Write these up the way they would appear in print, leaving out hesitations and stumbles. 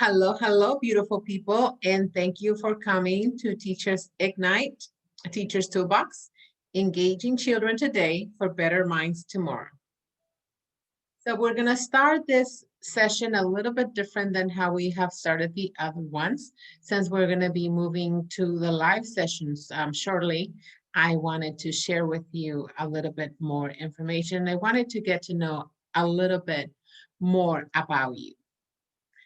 Hello, hello, beautiful people, and thank you for coming to Teachers Ignite, a Teacher's Toolbox, engaging children today for better minds tomorrow. So we're going to start this session a little bit different than how we have started the other ones. Since we're going to be moving to the live sessions shortly, I wanted to share with you a little bit more information. I wanted to get to know a little bit more about you.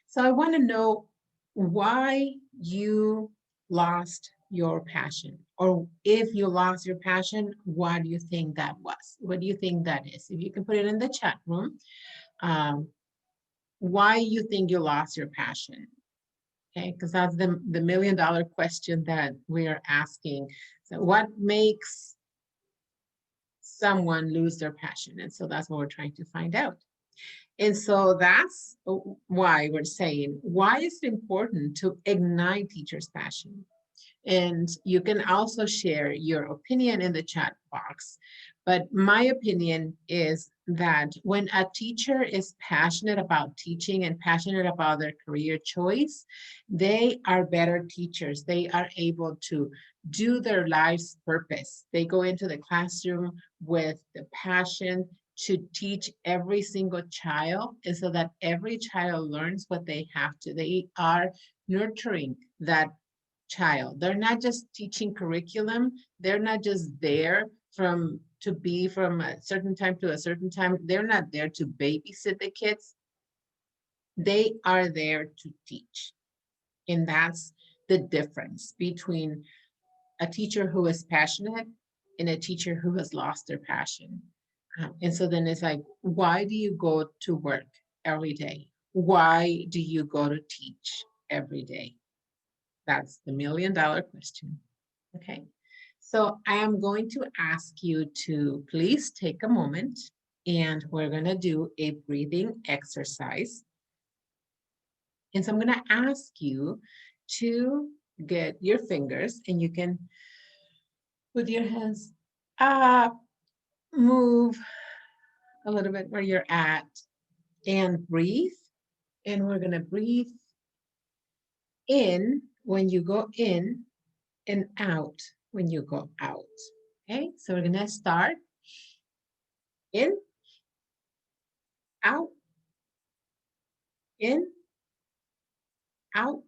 So I want to know why you lost your passion, or if you lost your passion, what do you think that was? What do you think that is? If you can put it in the chat room, why you think you lost your passion? Okay, because that's the $1 million question that we are asking. So what makes someone lose their passion? And so that's what we're trying to find out. And so that's why we're saying, why is it important to ignite teachers' passion? And you can also share your opinion in the chat box. But my opinion is that when a teacher is passionate about teaching and passionate about their career choice, they are better teachers. They are able to do their life's purpose. They go into the classroom with the passion to teach every single child, and so that every child learns what they have to. They are nurturing that child. They're not just teaching curriculum. They're not just there to be from a certain time to a certain time. They're not there to babysit the kids. They are there to teach. And that's the difference between a teacher who is passionate and a teacher who has lost their passion. And so then it's like, why do you go to work every day? Why do you go to teach every day? That's the $1 million question. Okay. So I am going to ask you to please take a moment, and we're going to do a breathing exercise. And so I'm going to ask you to get your fingers, and you can put your hands up, move a little bit where you're at, and breathe. And we're going to breathe in when you go in and out when you go out. Okay, so we're going to start in, out, in, out,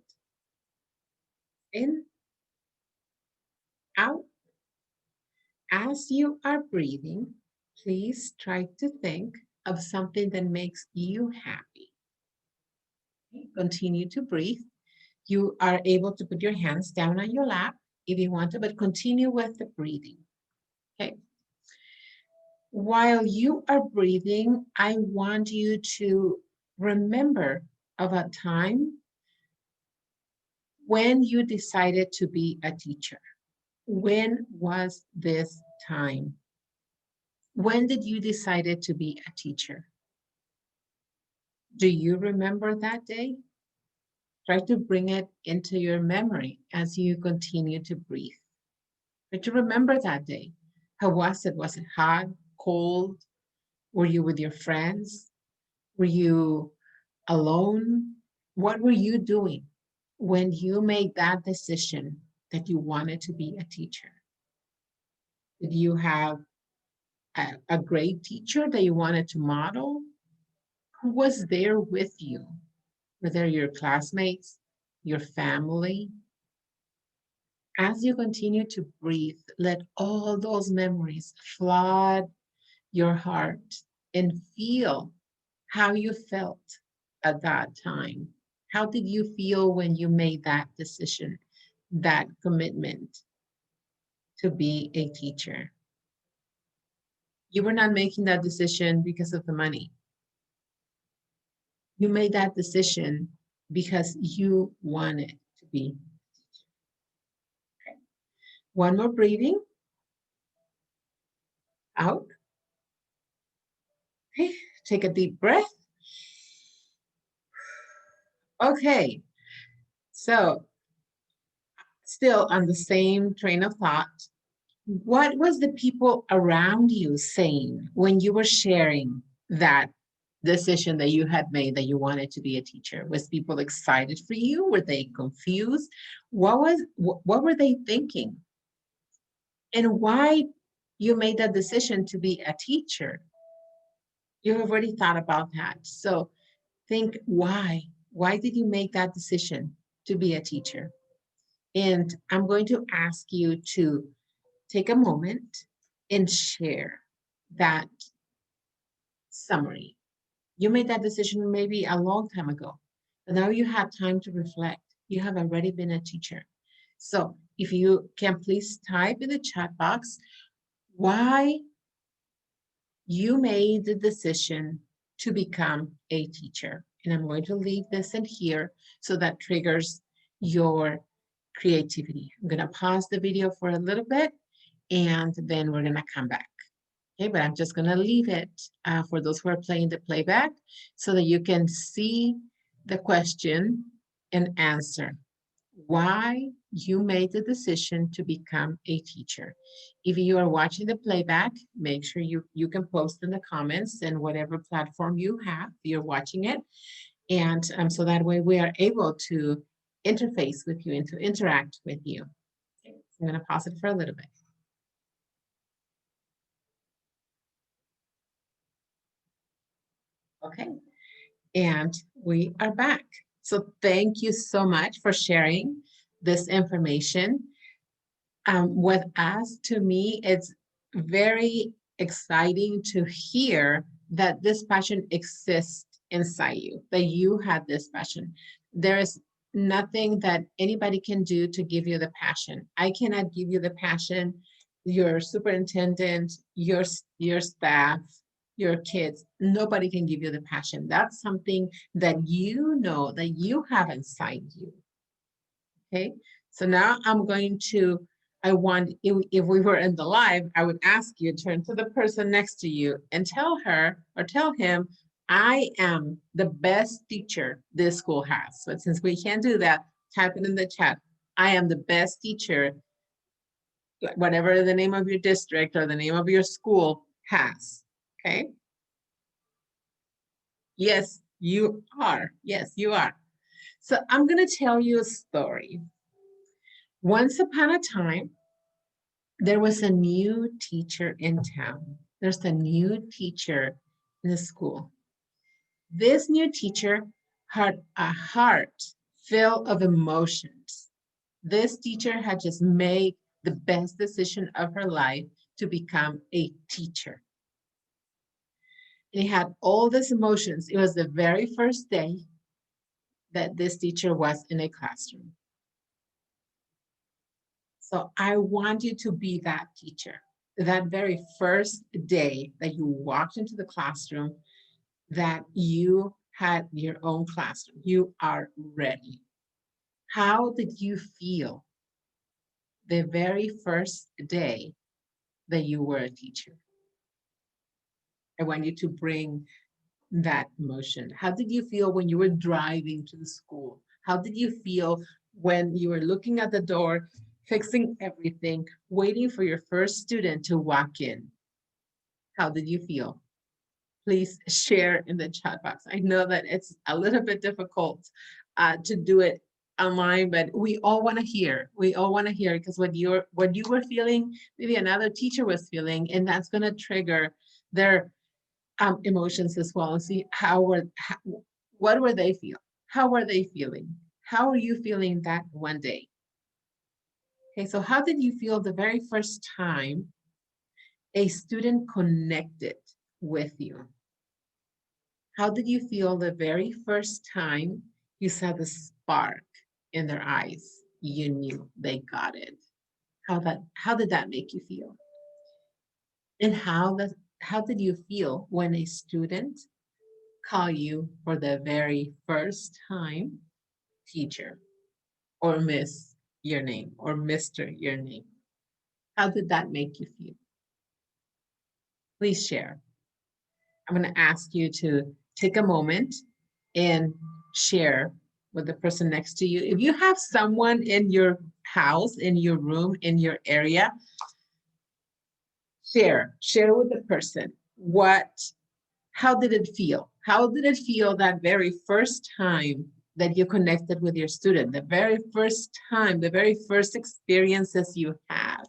in, out. As you are breathing, please try to think of something that makes you happy. Okay, continue to breathe. You are able to put your hands down on your lap if you want to, but continue with the breathing. Okay. While you are breathing, I want you to remember of a time when you decided to be a teacher. When was this time? When did you decide to be a teacher? Do you remember that day? Try to bring it into your memory as you continue to breathe. Try to remember that day. How was it? Was it hot, cold? Were you with your friends? Were you alone? What were you doing when you made that decision that you wanted to be a teacher? Did you have a great teacher that you wanted to model? Who was there with you? Were there your classmates, your family? As you continue to breathe, let all those memories flood your heart and feel how you felt at that time. How did you feel when you made that decision, that commitment to be a teacher? You were not making that decision because of the money. You made that decision because you wanted to be. Okay. One more breathing. Out. Okay. Take a deep breath. Okay. So still on the same train of thought, what was the people around you saying when you were sharing that decision that you had made that you wanted to be a teacher? Was people excited for you? Were they confused? What were they thinking? And why you made that decision to be a teacher? You have already thought about that. So think why? Why did you make that decision to be a teacher? And I'm going to ask you to take a moment and share that summary. You made that decision maybe a long time ago, but now you have time to reflect. You have already been a teacher. So if you can please type in the chat box why you made the decision to become a teacher. And I'm going to leave this in here so that triggers your creativity. I'm going to pause the video for a little bit and then we're going to come back. Okay, but I'm just going to leave it for those who are playing the playback so that you can see the question and answer. Why you made the decision to become a teacher. If you are watching the playback, make sure you can post in the comments and whatever platform you have, you're watching it. And so that way we are able to interface with you and to interact with you. Okay, so I'm going to pause it for a little bit. Okay, and we are back. So thank you so much for sharing this information with us. To me, it's very exciting to hear that this passion exists inside you, that you had this passion. There is nothing that anybody can do to give you the passion. I cannot give you the passion. Your superintendent, your staff, your kids, nobody can give you the passion. That's something that you know that you have inside you. Okay, so now I'm going to, if we were in the live, I would ask you to turn to the person next to you and tell her or tell him, I am the best teacher this school has. But since we can't do that, type it in the chat. I am the best teacher, whatever the name of your district or the name of your school has. Okay. Yes, you are. Yes, you are. So I'm going to tell you a story. Once upon a time, there was a new teacher in town. There's a new teacher in the school. This new teacher had a heart full of emotions. This teacher had just made the best decision of her life to become a teacher. And he had all these emotions. It was the very first day that this teacher was in a classroom. So I want you to be that teacher. That very first day that you walked into the classroom, that you had your own classroom, you are ready. How did you feel the very first day that you were a teacher? I want you to bring that emotion. How did you feel when you were driving to the school? How did you feel when you were looking at the door, fixing everything, waiting for your first student to walk in? How did you feel? Please share in the chat box. I know that it's a little bit difficult to do it online, but we all want to hear. We all want to hear, because what you were feeling, maybe another teacher was feeling, and that's going to trigger their emotions as well, and see what were they feel? How were they feeling? How are you feeling that one day? Okay, so how did you feel the very first time a student connected with you? How did you feel the very first time you saw the spark in their eyes? You knew they got it. How did that make you feel? And how did you feel when a student call you for the very first time teacher, or miss your name, or Mr. your name? How did that make you feel? Please share. I'm going to ask you to take a moment and share with the person next to you. If you have someone in your house, in your room, in your area, share with the person what How did it feel? How did it feel that very first time that you connected with your student, the very first time, the very first experiences you have?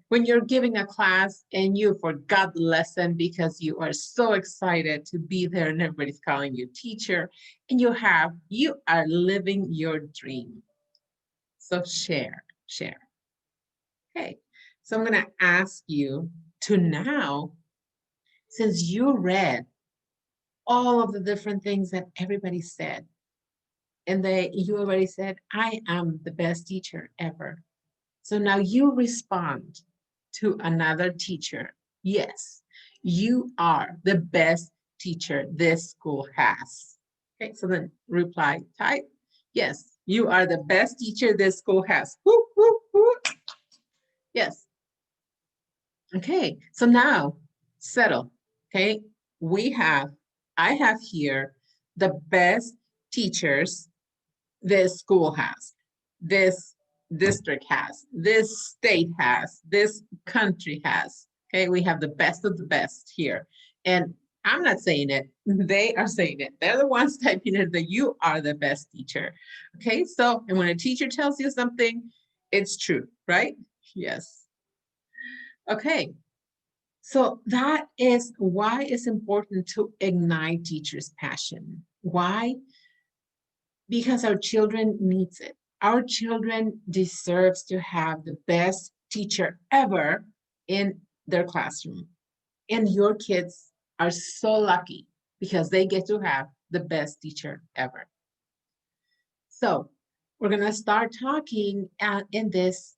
When you're giving a class and you forgot the lesson because you are so excited to be there and everybody's calling you teacher, and you are living your dream. So share. Okay, so I'm gonna ask you to now, since you read all of the different things that everybody said, and you already said, I am the best teacher ever. So now you respond to another teacher. Yes, you are the best teacher this school has. Okay, so then reply, type, yes, you are the best teacher this school has. Woo, woo, woo. Yes. Okay, so now settle. Okay, I have here the best teachers this school has, this district has, this state has, this country has. Okay, we have the best of the best here. And I'm not saying it, they are saying it. They're the ones typing it that you are the best teacher. Okay, so, and when a teacher tells you something, it's true, right? Yes. Okay, so that is why it's important to ignite teachers' passion. Why? Because our children needs it. Our children deserves to have the best teacher ever in their classroom. And your kids are so lucky because they get to have the best teacher ever. So we're gonna start talking in this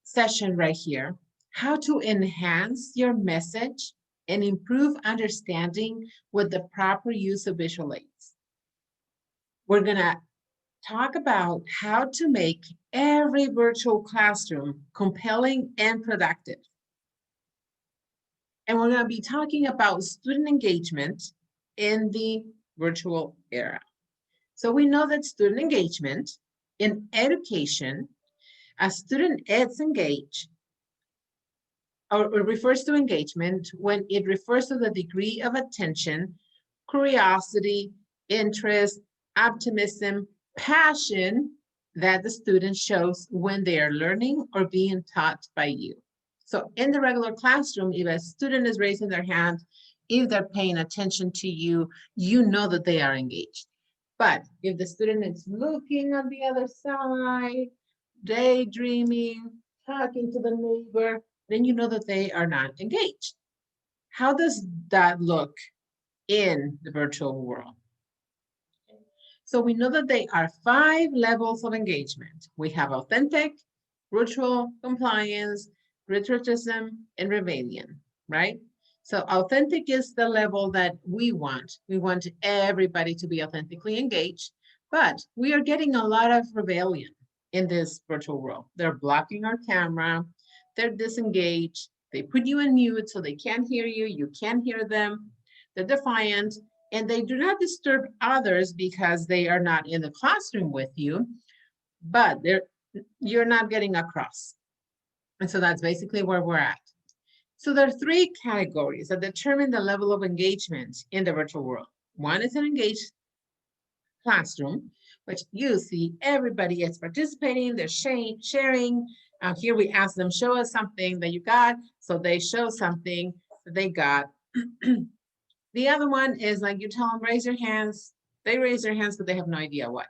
session right here, how to enhance your message and improve understanding with the proper use of visual aids. We're gonna talk about how to make every virtual classroom compelling and productive. And we're going to be talking about student engagement in the virtual era. So we know that student engagement in education, a student is engaged, or refers to engagement when it refers to the degree of attention, curiosity, interest, optimism, passion that the student shows when they are learning or being taught by you. So in the regular classroom, if a student is raising their hand, if they're paying attention to you, you know that they are engaged. But if the student is looking on the other side, daydreaming, talking to the neighbor, then you know that they are not engaged. How does that look in the virtual world? So we know that there are 5 levels of engagement. We have authentic, ritual, compliance, ritualism, and rebellion, right? So authentic is the level that we want. We want everybody to be authentically engaged, but we are getting a lot of rebellion in this virtual world. They're blocking our camera, they're disengaged, they put you in mute so they can't hear you, you can't hear them, they're defiant, and they do not disturb others because they are not in the classroom with you, but you're not getting across. And so that's basically where we're at. So there are 3 categories that determine the level of engagement in the virtual world. One is an engaged classroom, which you see everybody is participating, they're sharing. Here we ask them, show us something that you got. So they show something that they got. The other one is like you tell them, raise your hands. They raise their hands, but they have no idea what,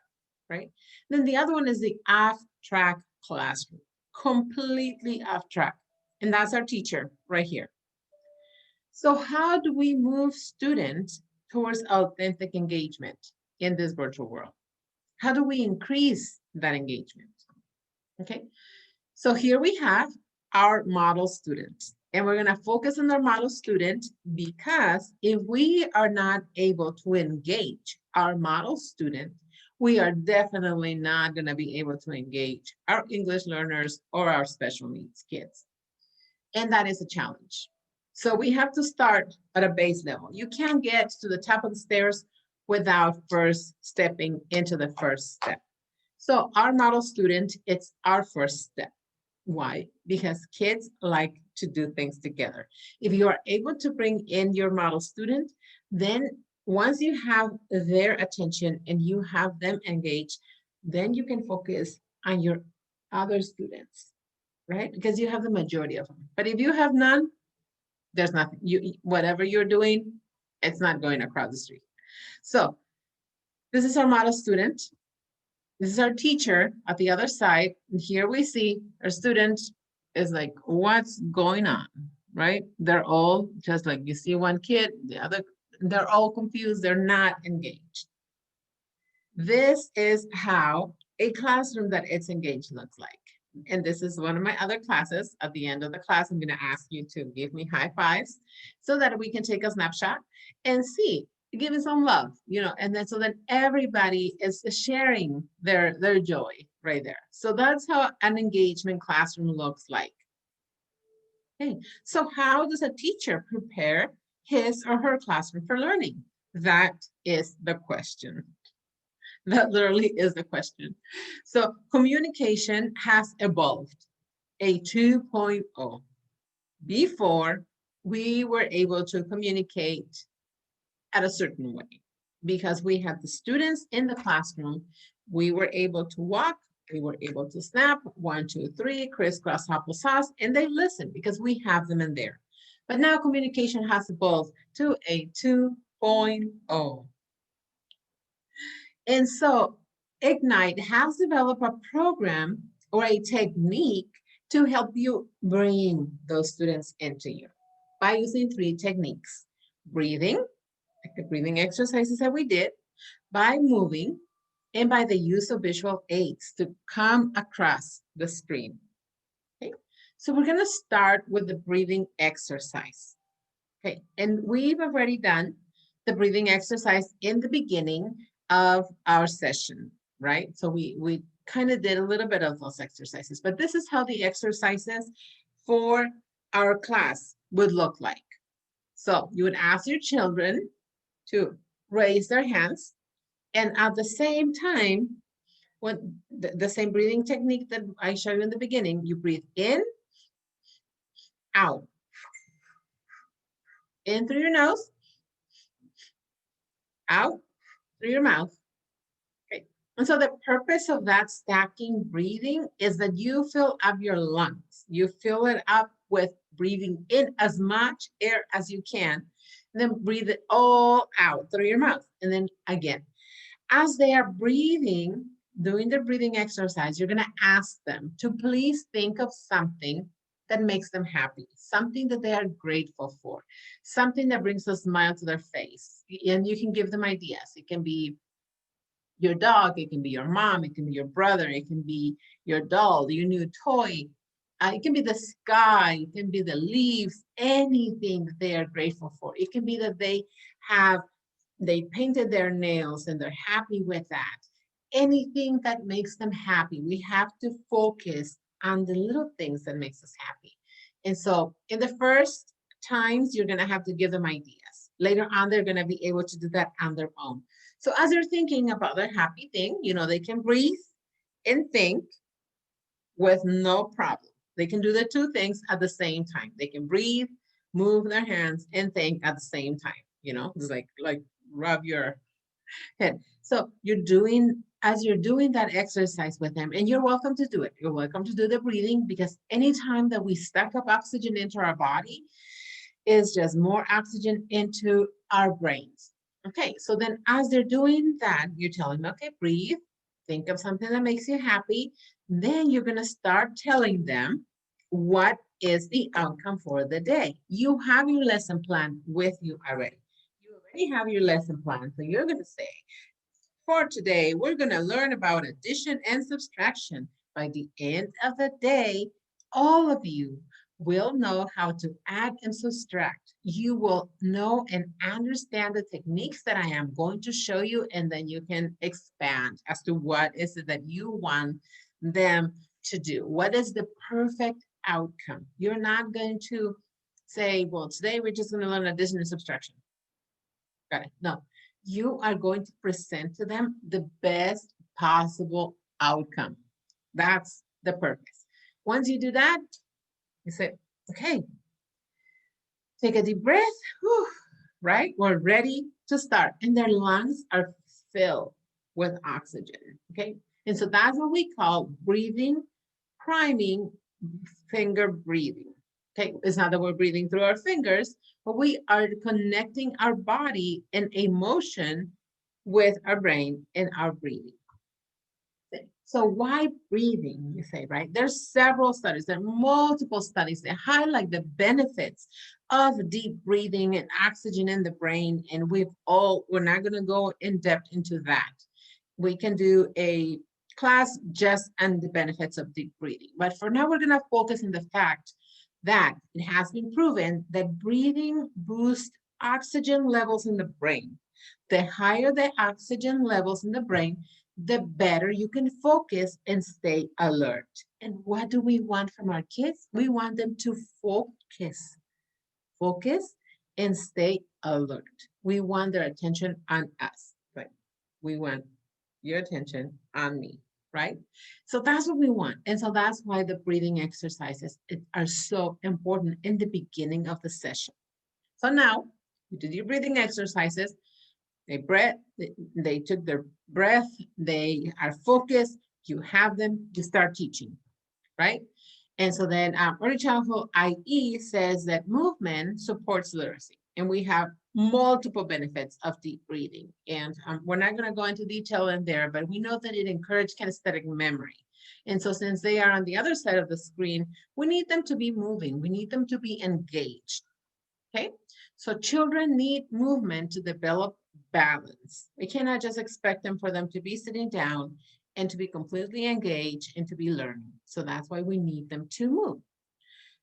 right? Then the other one is the off-track classroom, completely off track. And that's our teacher right here. So how do we move students towards authentic engagement in this virtual world? How do we increase that engagement? Okay, so here we have our model students. And we're going to focus on our model student because if we are not able to engage our model student, we are definitely not going to be able to engage our English learners or our special needs kids. And that is a challenge. So we have to start at a base level. You can't get to the top of the stairs without first stepping into the first step. So our model student, it's our first step. Why? Because kids like to do things together. If you are able to bring in your model student, then once you have their attention and you have them engaged, then you can focus on your other students, right? Because you have the majority of them. But if you have none, there's nothing. Whatever you're doing, it's not going across the street. So this is our model student. This is our teacher at the other side. And here we see our student is like, what's going on, right? They're all just like, you see one kid, the other, they're all confused. They're not engaged. This is how a classroom that it's engaged looks like. And this is one of my other classes. At the end of the class, I'm going to ask you to give me high fives so that we can take a snapshot and see, give it some love, and then so that everybody is sharing their joy right there. So that's how an engagement classroom looks like. Okay, so how does a teacher prepare his or her classroom for learning? That is the question. That literally is the question. So communication has evolved, a 2.0. Before, we were able to communicate at a certain way because we had the students in the classroom. We were able to walk, we were able to snap, 1, 2, 3, crisscross applesauce, and they listen because we have them in there. But now communication has evolved to a 2.0. And so Ignite has developed a program or a technique to help you bring those students into you by using 3 techniques: breathing, like the breathing exercises that we did, by moving, and by the use of visual aids to come across the screen. Okay, so we're going to start with the breathing exercise. Okay, and we've already done the breathing exercise in the beginning of our session, right? So we kind of did a little bit of those exercises, but this is how the exercises for our class would look like. So you would ask your children to raise their hands, and at the same time, when the same breathing technique that I showed you in the beginning, you breathe in, out, in through your nose, out through your mouth. Okay. And so the purpose of that stacking breathing is that you fill up your lungs. You fill it up with breathing in as much air as you can, and then breathe it all out through your mouth. And then again, as they are breathing, doing their breathing exercise, you're going to ask them to please think of something that makes them happy, something that they are grateful for, something that brings a smile to their face. And you can give them ideas. It can be your dog, it can be your mom, it can be your brother, it can be your doll, your new toy. It can be the sky, it can be the leaves, anything that they are grateful for. It can be that they painted their nails and they're happy with that. Anything that makes them happy. We have to focus on the little things that makes us happy. And so in the first times, you're going to have to give them ideas. Later on, they're going to be able to do that on their own. So as they're thinking about their happy thing, they can breathe and think with no problem. They can do the 2 things at the same time. They can breathe, move their hands, and think at the same time. It's like rub your head. So as you're doing that exercise with them, and you're welcome to do it. You're welcome to do the breathing, because anytime that we stack up oxygen into our body is just more oxygen into our brains. Okay, so then as they're doing that, you're telling them, okay, breathe, think of something that makes you happy. Then you're going to start telling them what is the outcome for the day. You have your lesson plan with you already. You already have your lesson plan. So you're going to say, for today, we're going to learn about addition and subtraction. By the end of the day, all of you will know how to add and subtract. You will know and understand the techniques that I am going to show you, and then you can expand as to what is it that you want them to do. What is the perfect outcome? You're not going to say, well, today we're just going to learn addition and subtraction. Got it? No, you are going to present to them the best possible outcome. That's the purpose. Once you do that, you say, okay, take a deep breath, whew, right? We're ready to start. And their lungs are filled with oxygen, okay? And so that's what we call breathing, priming, finger breathing, okay? It's not that we're breathing through our fingers, but we are connecting our body and emotion with our brain and our breathing. So why breathing, you say, right? There's several studies, there are multiple studies that highlight the benefits of deep breathing and oxygen in the brain. And we're not gonna go in depth into that. We can do a class just on the benefits of deep breathing. But for now, we're gonna focus on the fact that it has been proven that breathing boosts oxygen levels in the brain. The higher the oxygen levels in the brain, the better you can focus and stay alert. And what do we want from our kids? We want them to focus and stay alert. We want their attention on us, right? We want your attention on me, right? So that's what we want. And so that's why the breathing exercises are so important in the beginning of the session. So now you do your breathing exercises. They took their breath, they are focused, you have them, you start teaching, right? And so then early childhood IE says that movement supports literacy. And we have multiple benefits of deep breathing. And we're not gonna go into detail in there, but we know that it encourages kinesthetic memory. And so since they are on the other side of the screen, we need them to be moving, we need them to be engaged, okay? So children need movement to develop balance. We cannot just expect them for them to be sitting down and to be completely engaged and to be learning. So that's why we need them to move.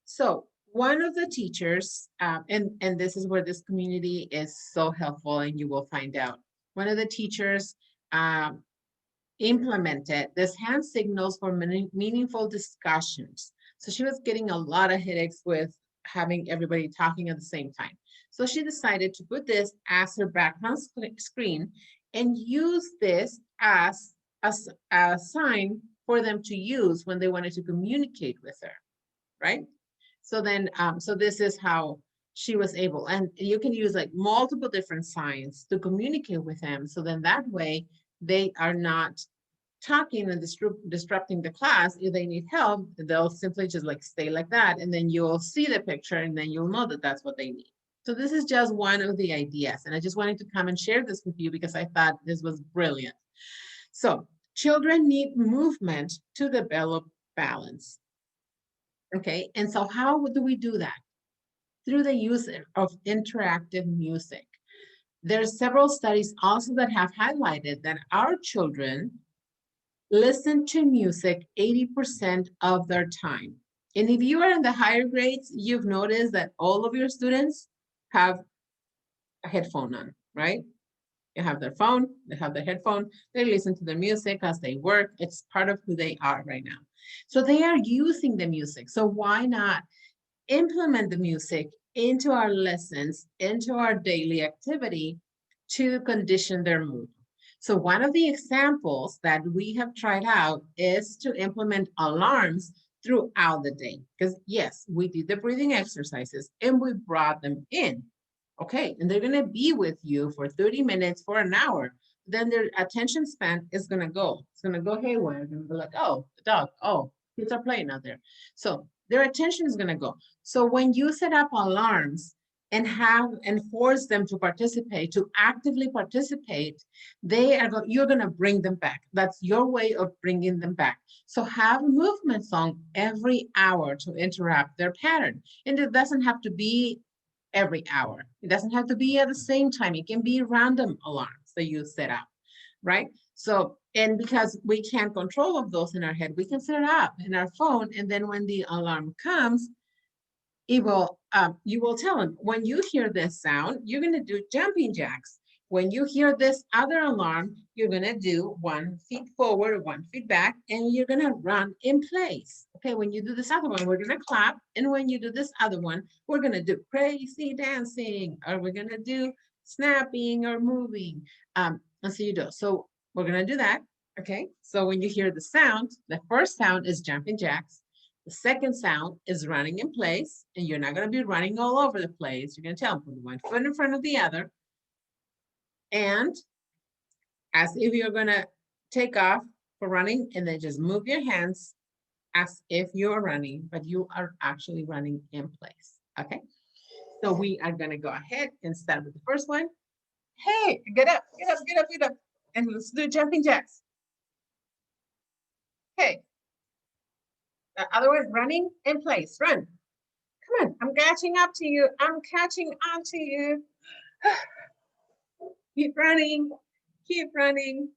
So one of the teachers, and this is where this community is so helpful and you will find out. One of the teachers implemented this hand signals for meaningful discussions. So she was getting a lot of headaches with having everybody talking at the same time. So she decided to put this as her background screen and use this as a sign for them to use when they wanted to communicate with her, right? So then, so this is how she was able, and you can use like multiple different signs to communicate with them. So then that way they are not talking and disrupting the class. If they need help, they'll simply just like stay like that. And then you'll see the picture and then you'll know that that's what they need. So this is just one of the ideas. And I just wanted to come and share this with you because I thought this was brilliant. So children need movement to develop balance. Okay, and so how do we do that? Through the use of interactive music. There's several studies also that have highlighted that our children listen to music 80% of their time. And if you are in the higher grades, you've noticed that all of your students have a headphone on, right? They have their phone, they have their headphone, they listen to the music as they work. It's part of who they are right now. So they are using the music. So why not implement the music into our lessons, into our daily activity to condition their mood? So one of the examples that we have tried out is to implement alarms throughout the day. Because yes, we did the breathing exercises and we brought them in. Okay, and they're gonna be with you for 30 minutes, for an hour. Then their attention span is gonna go. It's gonna go haywire. It's gonna be like, oh, the dog, oh, kids are playing out there. So their attention is gonna go. So when you set up alarms and force them to participate, to actively participate, you're gonna bring them back. That's your way of bringing them back. So have a movement song every hour to interrupt their pattern. And it doesn't have to be every hour. It doesn't have to be at the same time. It can be random alarms that you set up, right? So, and because we can't control of those in our head, we can set it up in our phone. And then when the alarm comes, you will tell them, when you hear this sound, you're gonna do jumping jacks. When you hear this other alarm, you're gonna do 1 foot forward or 1 foot back, and you're gonna run in place. Okay, when you do this other one, we're gonna clap. And when you do this other one, we're gonna do crazy dancing, or we're gonna do snapping or moving. And so you do. So we're gonna do that, okay? So when you hear the sound, the first sound is jumping jacks. The second sound is running in place, and you're not going to be running all over the place. You're going to tell them, put one foot in front of the other. And as if you're going to take off for running, and then just move your hands as if you're running, but you are actually running in place. Okay. So we are going to go ahead and start with the first one. Hey, get up, get up, get up, get up. And let's do jumping jacks. Okay. Otherwise, running in place. Run. Come on. I'm catching up to you. I'm catching on to you. Keep running. Keep running.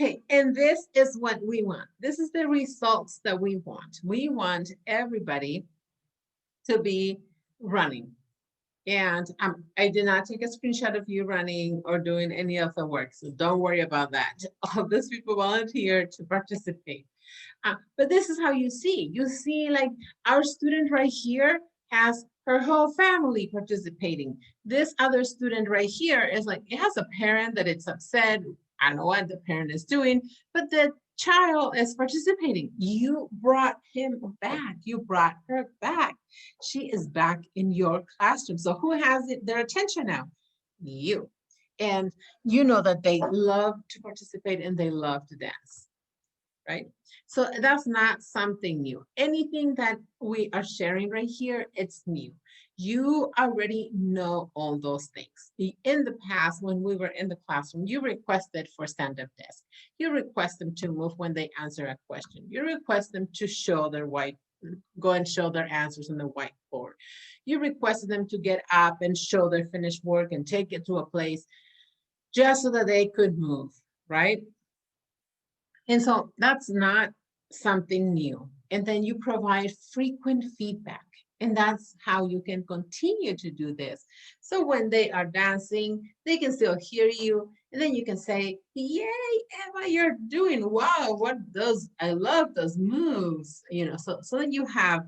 Okay, and this is what we want. This is the results that we want. We want everybody to be running. And I did not take a screenshot of you running or doing any of the work, so don't worry about that. All these people volunteered to participate. But this is how you see. You see, like, our student right here has her whole family participating. This other student right here is like, it has a parent that it's upset. I don't know what the parent is doing, but the child is participating. You brought him back. You brought her back. She is back in your classroom. So who has their attention now? You. And you know that they love to participate and they love to dance, right? So that's not something new. Anything that we are sharing right here, it's new. You already know all those things. In the past, when we were in the classroom, you requested for stand-up desk. You request them to move when they answer a question. You request them to show their go and show their answers on the whiteboard. You requested them to get up and show their finished work and take it to a place just so that they could move, right? And so that's not something new. And then you provide frequent feedback. And that's how you can continue to do this. So when they are dancing, they can still hear you. And then you can say, yay, Eva, you're doing, wow, what those, I love those moves. You know, so then you have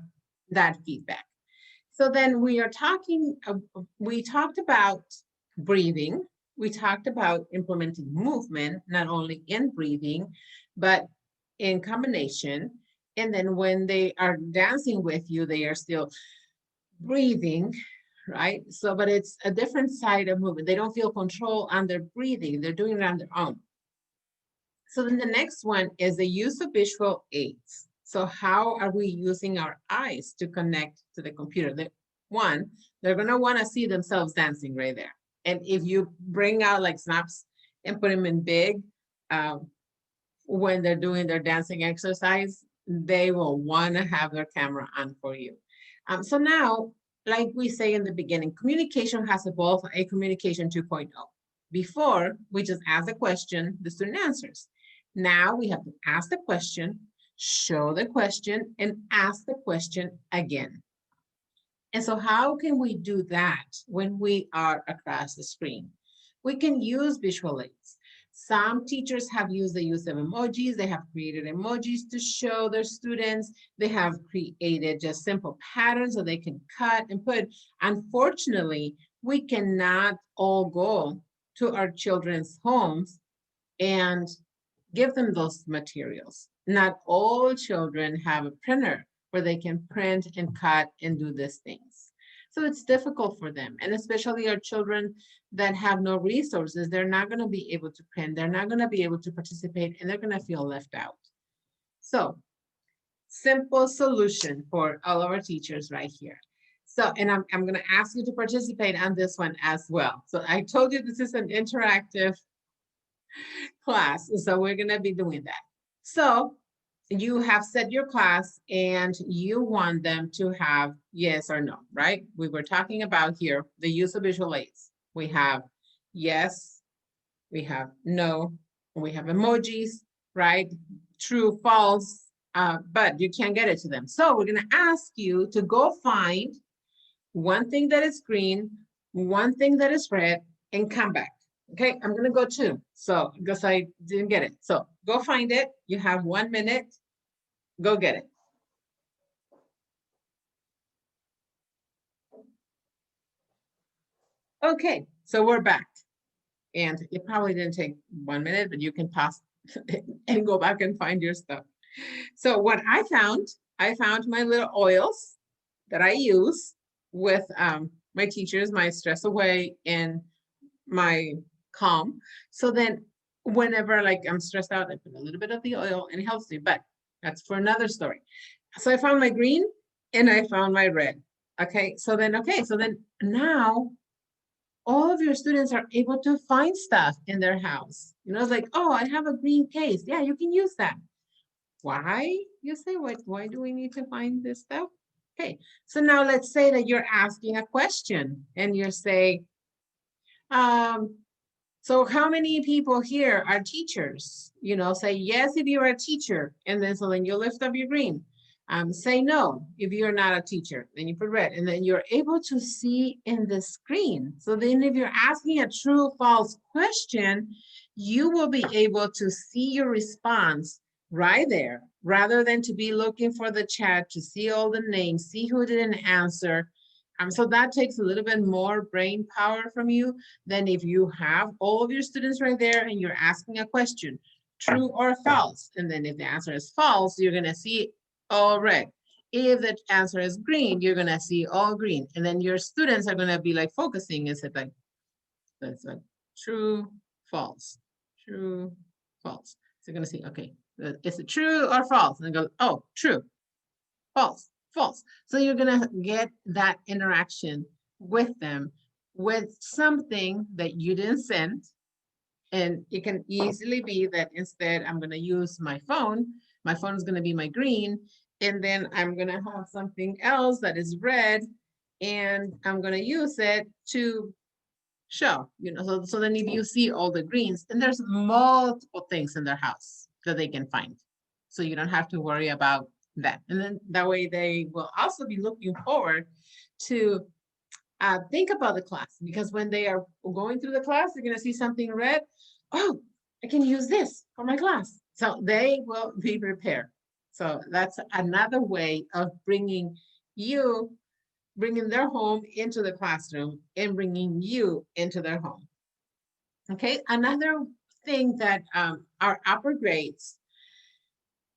that feedback. So then we talked about breathing. We talked about implementing movement, not only in breathing, but in combination. And then when they are dancing with you, they are still breathing, right? So, but it's a different side of movement. They don't feel control on their breathing. They're doing it on their own. So then the next one is the use of visual aids. So how are we using our eyes to connect to the computer? They're gonna wanna see themselves dancing right there. And if you bring out like snaps and put them in big, when they're doing their dancing exercise, they will wanna have their camera on for you. So now, like we say in the beginning, communication has evolved a communication 2.0. Before, we just ask the question, the student answers. Now we have to ask the question, show the question, and ask the question again. And so how can we do that when we are across the screen? We can use visual aids. Some teachers have used the use of emojis. They have created emojis to show their students. They have created just simple patterns so they can cut and put. Unfortunately, we cannot all go to our children's homes and give them those materials. Not all children have a printer where they can print and cut and do these things. So it's difficult for them. And especially our children that have no resources, they're not going to be able to print, they're not going to be able to participate, and they're going to feel left out. So simple solution for all of our teachers right here. So, and I'm going to ask you to participate on this one as well. So I told you this is an interactive class, so we're going to be doing that. So you have set your class and you want them to have yes or no, right? We were talking about here the use of visual aids. We have yes, we have no, we have emojis, right? True, false, but you can't get it to them. So we're going to ask you to go find one thing that is green, one thing that is red, and come back. Okay, I'm going to go 2. So because I didn't get it. So go find it. You have 1 minute. Go get it. Okay, so we're back. And it probably didn't take 1 minute, but you can pause and go back and find your stuff. So what I found my little oils that I use with my teachers, my stress away and my calm. So then whenever like I'm stressed out, I put a little bit of the oil and it helps me, but that's for another story. So I found my green and I found my red. Okay, so then now all of your students are able to find stuff in their house. You know, it's like, oh, I have a green case. Yeah, you can use that. Why? You say, why do we need to find this stuff? Okay, so now let's say that you're asking a question and you're saying, um, so how many people here are teachers? You know, say yes if you're a teacher, and then so then you lift up your green. Say no if you're not a teacher, then you put red, and then you're able to see in the screen. So then if you're asking a true false question, you will be able to see your response right there, rather than to be looking for the chat to see all the names, see who didn't answer. So that takes a little bit more brain power from you than if you have all of your students right there and you're asking a question, true or false. And then if the answer is false, you're gonna see all red. If the answer is green, you're gonna see all green. And then your students are gonna be like focusing, is it like, that's like true, false, true, false. So you're gonna see, okay, is it true or false? And they go, oh, true, false, false. So you're gonna get that interaction with them with something that you didn't send. And it can easily be that instead I'm gonna use my phone is gonna be my green, and then I'm gonna have something else that is red, and I'm gonna use it to show, you know, so then if you see all the greens, and there's multiple things in their house that they can find. So you don't have to worry about that. And then that way they will also be looking forward to think about the class, because when they are going through the class, they're going to see something red. Oh, I can use this for my class. So they will be prepared. So that's another way of bringing their home into the classroom and bringing you into their home. Okay, another thing that our upper grades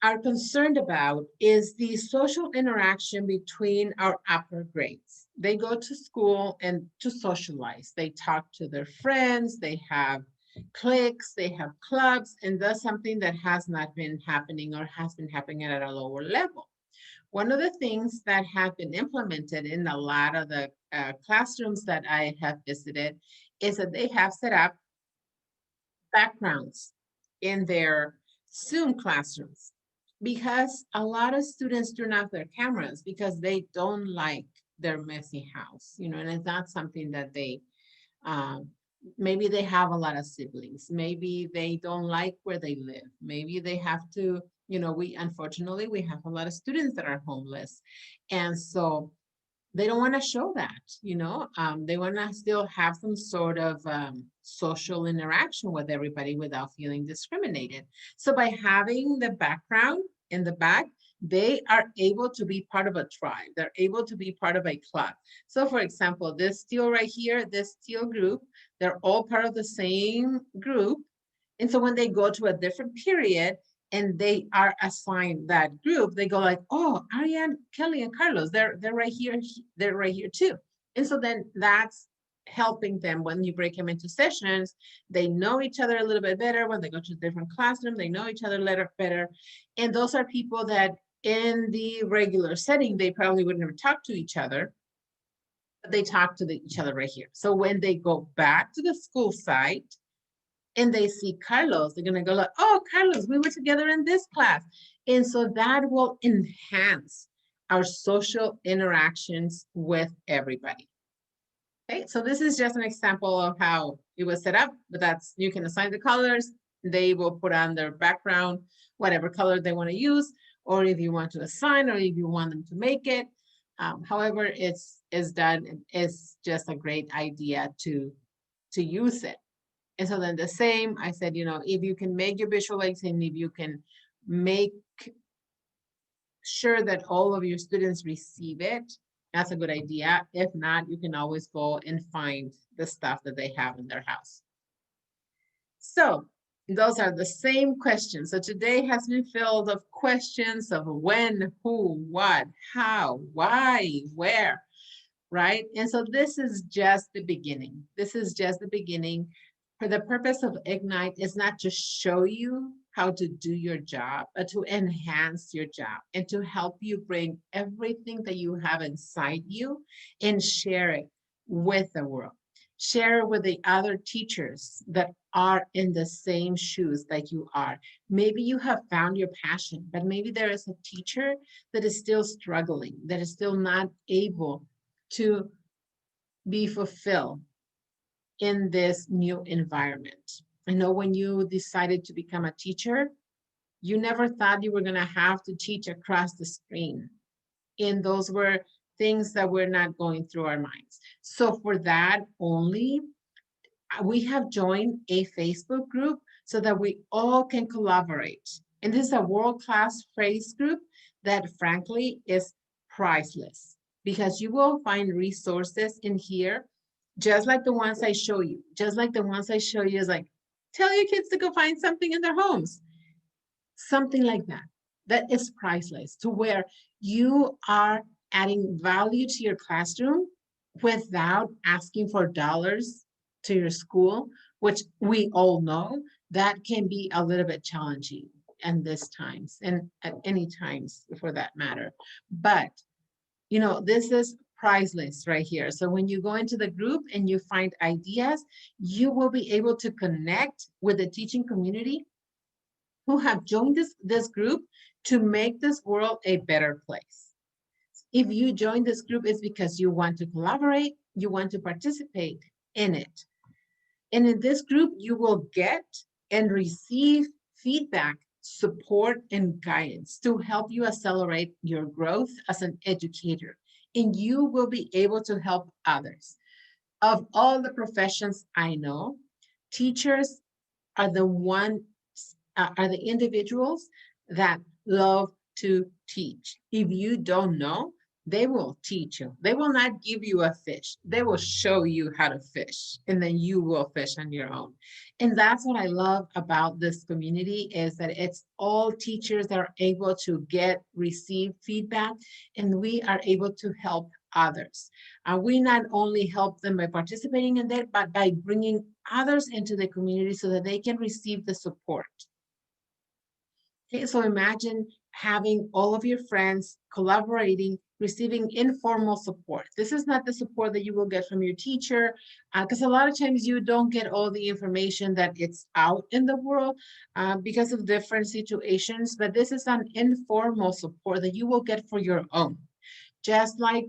are concerned about is the social interaction between our upper grades. They go to school and to socialize. They talk to their friends, they have cliques, they have clubs, and that's something that has not been happening or has been happening at a lower level. One of the things that have been implemented in a lot of the classrooms that I have visited is that they have set up backgrounds in their Zoom classrooms, because a lot of students turn off their cameras because they don't like their messy house, you know, and it's not something that they, um, maybe they have a lot of siblings, maybe they don't like where they live, maybe they have to, you know, unfortunately, we have a lot of students that are homeless. And so they don't want to show that, you know, they want to still have some sort of social interaction with everybody without feeling discriminated. So by having the background in the back, they are able to be part of a tribe. They're able to be part of a club. So for example, this teal right here, this teal group, they're all part of the same group. And so when they go to a different period, and they are assigned that group, they go like, oh, Ariane, Kelly, and Carlos, they're right here, they're right here too. And so then that's helping them when you break them into sessions. They know each other a little bit better. When they go to a different classroom, they know each other better. And those are people that in the regular setting, they probably would never talk to each other, but they talk to each other right here. So when they go back to the school site, and they see Carlos, they're gonna go like, oh, Carlos, we were together in this class. And so that will enhance our social interactions with everybody. Okay, so this is just an example of how it was set up, but that's, you can assign the colors, they will put on their background, whatever color they wanna use, or if you want to assign, or if you want them to make it. However, it's done, it's just a great idea to use it. And so then the same, I said, you know, if you can make your visualization, if you can make sure that all of your students receive it, that's a good idea. If not, you can always go and find the stuff that they have in their house. So Those are the same questions. So today has been filled of questions of when, who, what, how, why, where, right? And so this is just the beginning. This is just the beginning. For the purpose of Ignite is not to show you how to do your job, but to enhance your job and to help you bring everything that you have inside you and share it with the world. Share it with the other teachers that are in the same shoes that you are. Maybe you have found your passion, but maybe there is a teacher that is still struggling, that is still not able to be fulfilled in this new environment. I know when you decided to become a teacher, you never thought you were going to have to teach across the screen. And those were things that were not going through our minds. So for that only, we have joined a Facebook group so that we all can collaborate. And this is a world-class phrase group that frankly is priceless because you will find resources in here, just like the ones I show you, just like the ones I show you is like, tell your kids to go find something in their homes, something like that. That is priceless to where you are adding value to your classroom without asking for dollars to your school, which we all know that can be a little bit challenging in this times and at any times for that matter. But you know, this is priceless right here. So when you go into the group and you find ideas, you will be able to connect with the teaching community who have joined this group to make this world a better place. If you join this group, it's because you want to collaborate, you want to participate in it. And in this group, you will get and receive feedback, support, and guidance to help you accelerate your growth as an educator. And you will be able to help others. Of all the professions I know, teachers are the are the individuals that love to teach. If you don't know, they will teach you. They will not give you a fish. They will show you how to fish, and then you will fish on your own. And that's what I love about this community is that it's all teachers that are able to receive feedback, and we are able to help others. We not only help them by participating in that, but by bringing others into the community so that they can receive the support. Okay, so imagine having all of your friends collaborating, receiving informal support. This is not the support that you will get from your teacher, because a lot of times you don't get all the information that it's out in the world because of different situations, but this is an informal support that you will get for your own. Just like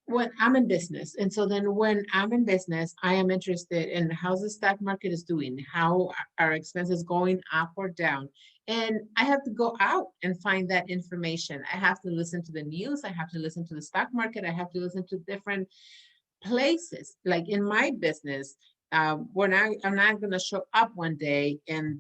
when I'm in business. And so then when I'm in business, I am interested in how the stock market is doing, how our expenses going up or down. And I have to go out and find that information. I have to listen to the news. I have to listen to the stock market. I have to listen to different places. Like in my business, I'm not going to show up one day and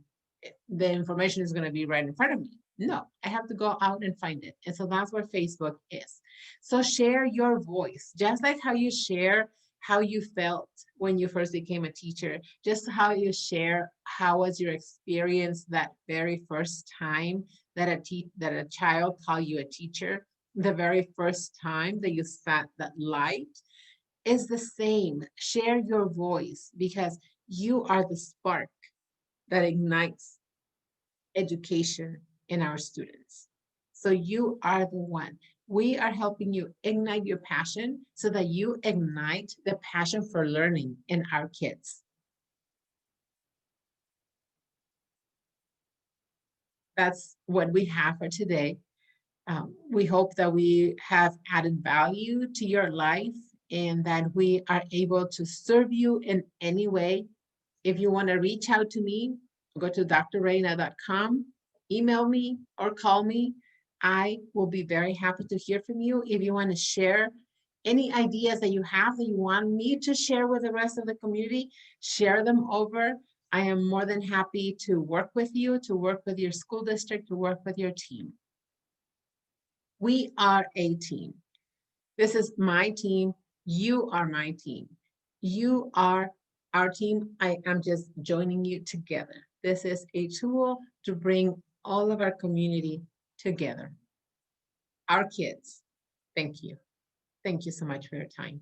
the information is going to be right in front of me. No, I have to go out and find it. And so that's what Facebook is. So share your voice, just like how you share how you felt when you first became a teacher, just how you share how was your experience that very first time that that a child called you a teacher, the very first time that you sat that light is the same. Share your voice because you are the spark that ignites education in our students. So you are the one. We are helping you ignite your passion so that you ignite the passion for learning in our kids. That's what we have for today. We hope that we have added value to your life and that we are able to serve you in any way. If you want to reach out to me, go to drreyna.com, email me or call me. I will be very happy to hear from you. If you want to share any ideas that you have that you want me to share with the rest of the community, share them over. I am more than happy to work with you, to work with your school district, to work with your team. We are a team. This is my team. You are my team. You are our team. I am just joining you together. This is a tool to bring all of our community together. Our kids. Thank you. Thank you so much for your time.